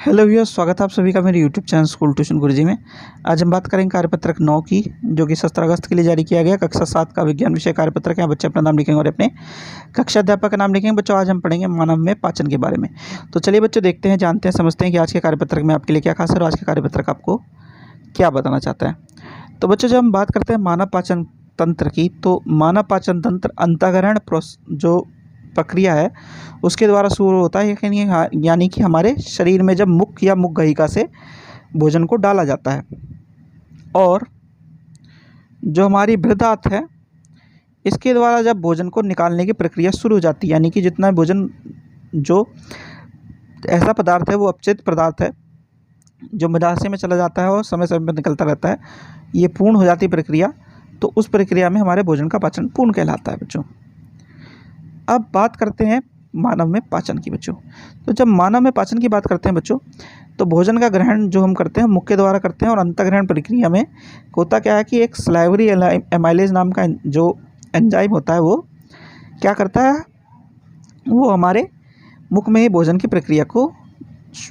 Hello viewers, स्वागत है आप सभी का मेरे यूट्यूब चैनल स्कूल ट्यूशन गुरुजी में। आज हम बात करेंगे कार्यपत्रक 9 की, जो कि 17 अगस्त के लिए जारी किया गया। कक्षा 7 का विज्ञान विषय कार्यपत्रक है। बच्चे अपना नाम लिखेंगे और अपने कक्षा अध्यापक का नाम लिखेंगे। बच्चों, आज हम पढ़ेंगे मानव में पाचन के बारे में। तो चलिए बच्चों, देखते हैं, जानते हैं, समझते हैं कि आज के कार्यपत्रक में आपके लिए क्या खास है और आज के कार्यपत्रक आपको क्या बताना चाहता है। तो बच्चों, जब हम बात करते हैं मानव पाचन तंत्र की, तो मानव पाचन तंत्र अंतःग्रहण जो प्रक्रिया है उसके द्वारा शुरू होता है, यानी कि हमारे शरीर में जब मुख या मुख गहिका से भोजन को डाला जाता है, और जो हमारी बृहदात है इसके द्वारा जब भोजन को निकालने की प्रक्रिया शुरू हो जाती है, यानी कि जितना भोजन, जो ऐसा पदार्थ है वो अपचित पदार्थ है जो मृदाशय में चला जाता है और समय समय पर निकलता रहता है, ये पूर्ण हो जाती प्रक्रिया, तो उस प्रक्रिया में हमारे भोजन का पाचन पूर्ण कहलाता है बच्चों। अब बात करते हैं मानव में पाचन की बच्चों। तो जब मानव में पाचन की बात करते हैं बच्चों, तो भोजन का ग्रहण जो हम करते हैं मुख के द्वारा करते हैं, और अंतःग्रहण प्रक्रिया में होता क्या है कि एक सलाइवरी एमाइलेज नाम का जो एंजाइम होता है वो क्या करता है, वो हमारे मुख में ही भोजन की प्रक्रिया को,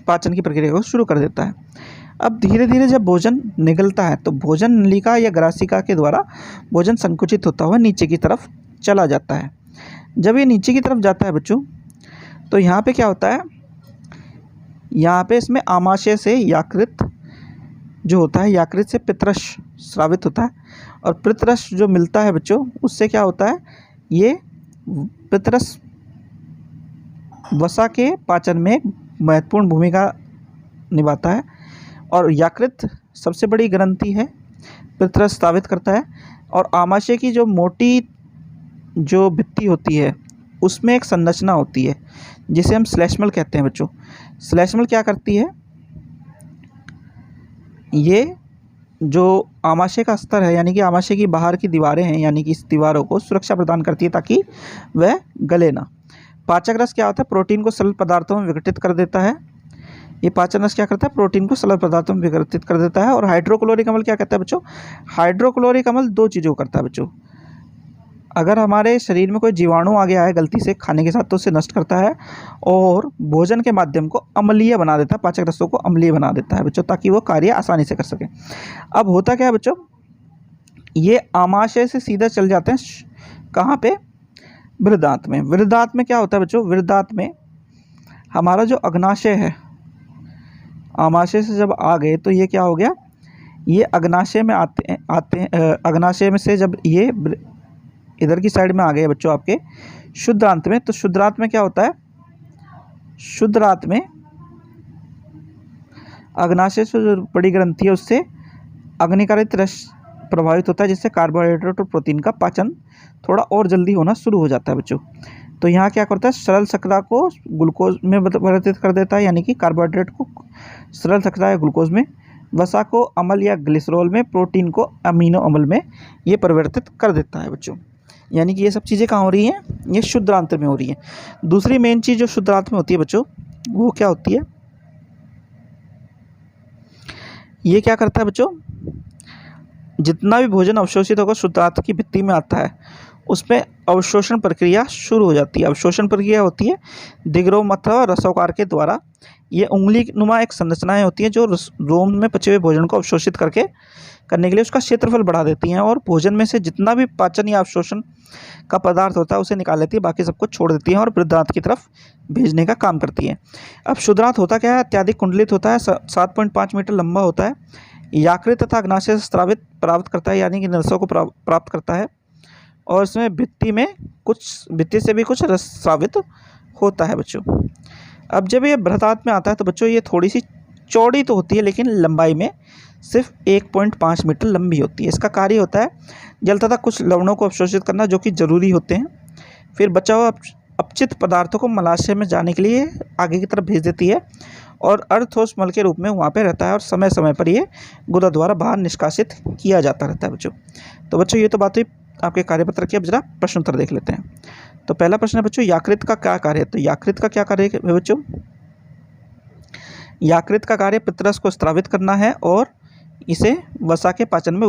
पाचन की प्रक्रिया को शुरू कर देता है। अब धीरे धीरे जब भोजन निगलता है तो भोजन नलिका या ग्रासिका के द्वारा भोजन संकुचित होता हुआ नीचे की तरफ चला जाता है। जब ये नीचे की तरफ जाता है बच्चों, तो यहाँ पे क्या होता है, यहाँ पे इसमें आमाशय से यकृत जो होता है, यकृत से पितरस स्रावित होता है, और पितरस जो मिलता है बच्चों उससे क्या होता है, ये पितरस वसा के पाचन में महत्वपूर्ण भूमिका निभाता है, और यकृत सबसे बड़ी ग्रंथि है, पितरस स्रावित करता है, और आमाशय की जो मोटी जो भित्ति होती है उसमें एक संरचना होती है जिसे हम श्लेष्मल कहते हैं बच्चों। श्लेष्मल क्या करती है, ये जो आमाशय का स्तर है, यानी कि आमाशय की बाहर की दीवारें हैं, यानी कि इस दीवारों को सुरक्षा प्रदान करती है ताकि वह गले ना। पाचक रस क्या होता है, प्रोटीन को सरल पदार्थों में विघटित कर देता है। ये पाचन रस क्या करता है, प्रोटीन को सरल पदार्थों में विघटित कर देता है। और हाइड्रोक्लोरिक अम्ल क्या कहता है बच्चों, हाइड्रोक्लोरिक अम्ल दो चीज़ों को करता है बच्चों। अगर हमारे शरीर में कोई जीवाणु आ गया है गलती से खाने के साथ, तो उसे नष्ट करता है, और भोजन के माध्यम को अम्लीय बना देता है, पाचक रसों को अम्लीय बना देता है बच्चों, ताकि वो कार्य आसानी से कर सके। अब होता क्या है बच्चों, ये आमाशय से सीधा चल जाते हैं कहाँ पे, बृहदात में। बृहदात में क्या होता है बच्चों, बृहदात में हमारा जो अग्नाशय है, आमाशय से जब आ गए तो ये क्या हो गया, ये अग्नाशय में आते हैं अग्नाशय में से जब ये इधर की साइड में आ गए बच्चों आपके शुद्धांत में, तो शुद्धांत में क्या होता है, शुद्धांत में अग्नाशय से जो बड़ी ग्रंथि है उससे अग्निकारित रस प्रभावित होता है, जिससे कार्बोहाइड्रेट और प्रोटीन का पाचन थोड़ा और जल्दी होना शुरू हो जाता है बच्चों। तो यहाँ क्या करता है, सरल शर्करा को ग्लूकोज में परिवर्तित कर देता है, यानी कि कार्बोहाइड्रेट को सरल शर्करा या ग्लूकोज में, वसा को अम्ल या ग्लिसरॉल में, प्रोटीन को अमीनो अम्ल में ये परिवर्तित कर देता है बच्चों। यानी कि ये सब चीज़ें कहाँ हो रही हैं, ये शुद्धांत में हो रही हैं। दूसरी मेन चीज़ जो शुद्धांत में होती है बच्चों, वो क्या होती है, ये क्या करता है बच्चों, जितना भी भोजन अवशोषित होकर शुद्धांत की भित्ति में आता है उसमें अवशोषण प्रक्रिया शुरू हो जाती है। अवशोषण प्रक्रिया होती है दिग्रोम अथवा रसोकार के द्वारा। ये उंगली नुमा एक संरचनाएं होती हैं जो रोम में पचे हुए भोजन को अवशोषित करने के लिए उसका क्षेत्रफल बढ़ा देती हैं, और भोजन में से जितना भी पाचन या अवशोषण का पदार्थ होता है उसे निकाल लेती है, बाकी सबको छोड़ देती हैं और बृहदात की तरफ भेजने का काम करती है। अब शुद्धांत होता क्या है, अत्यधिक कुंडलित होता है, 7.5 मीटर लंबा होता है, यकृत तथा अग्नाशय से स्रावित प्राप्त करता है, यानी कि रसों को प्राप्त करता है, और इसमें भित्ति से भी कुछ रस स्रावित होता है बच्चों। अब जब ये बृहदात में आता है तो बच्चों ये थोड़ी सी चौड़ी तो होती है, लेकिन लंबाई में सिर्फ 1.5 मीटर लंबी होती है। इसका कार्य होता है जल तथा कुछ लवणों को अवशोषित करना, जो कि जरूरी होते हैं। फिर बचा हुआ अपचित पदार्थों को मलाशय में जाने के लिए आगे की तरफ भेज देती है, और अर्धठोस मल के रूप में वहाँ पे रहता है, और समय समय पर ये गुदा द्वारा बाहर निष्कासित किया जाता रहता है बच्चों। तो बच्चों, ये तो बात हुई आपके कार्यपत्र की। अब जरा प्रश्न उत्तर देख लेते हैं। तो पहला प्रश्न है बच्चों, यकृत का क्या कार्य है। तो यकृत का क्या कार्य है बच्चों, यकृत का कार्य पितरस को स्रावित करना है, और इसे वसा के पाचन में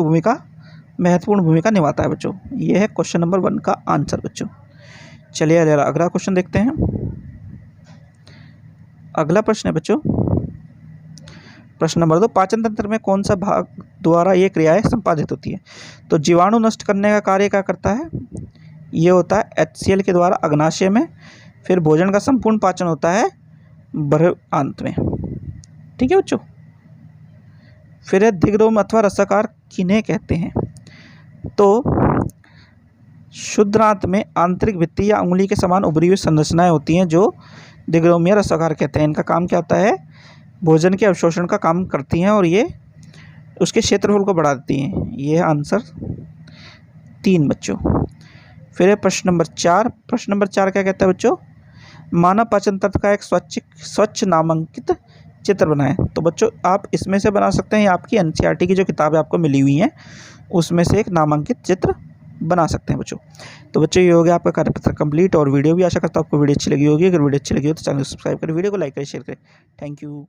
महत्वपूर्ण भूमिका निभाता है बच्चों। ये है क्वेश्चन नंबर 1 का आंसर बच्चों। चलिए अगला क्वेश्चन देखते हैं। अगला प्रश्न है बच्चों, प्रश्न नंबर 2, पाचन तंत्र में कौन सा भाग द्वारा ये क्रियाएं संपादित होती है? तो जीवाणु नष्ट करने का कार्य क्या करता है? ये होता है HCl के द्वारा अग्नाशय में। फिर भोजन का संपूर्ण पाचन होता है बृहदान्त्र में। ठीक है बच्चों। फिर है दिग्रोम अथवा रसाकार किन्हें कहते हैं? तो शुद्धांत में आंतरिक भित्ति या उंगली के समान उभरी हुई संरचनाएं होती हैं जो दिग्रोम या रसाकार कहते हैं। इनका काम क्या होता है? भोजन के अवशोषण का काम करती हैं और ये उसके क्षेत्रफल को बढ़ा देती हैं। ये है आंसर 3 बच्चों। फिर है प्रश्न नंबर 4। प्रश्न नंबर 4 क्या कहता है बच्चों? मानव पाचन तंत्र का एक स्वच्छ नामांकित चित्र बनाएं। तो बच्चों आप इसमें से बना सकते हैं या आपकी NCERT की जो किताबें आपको मिली हुई हैं उसमें से एक नामांकित चित्र बना सकते हैं बच्चों। तो बच्चों ये हो गया आपका कार्यपत्र कंप्लीट और वीडियो भी। आशा करता हूँ आपको वीडियो अच्छी लगी होगी। अगर वीडियो अच्छी लगी हो तो चैनल को सब्सक्राइब करें, वीडियो को लाइक करें, शेयर करें। Thank you.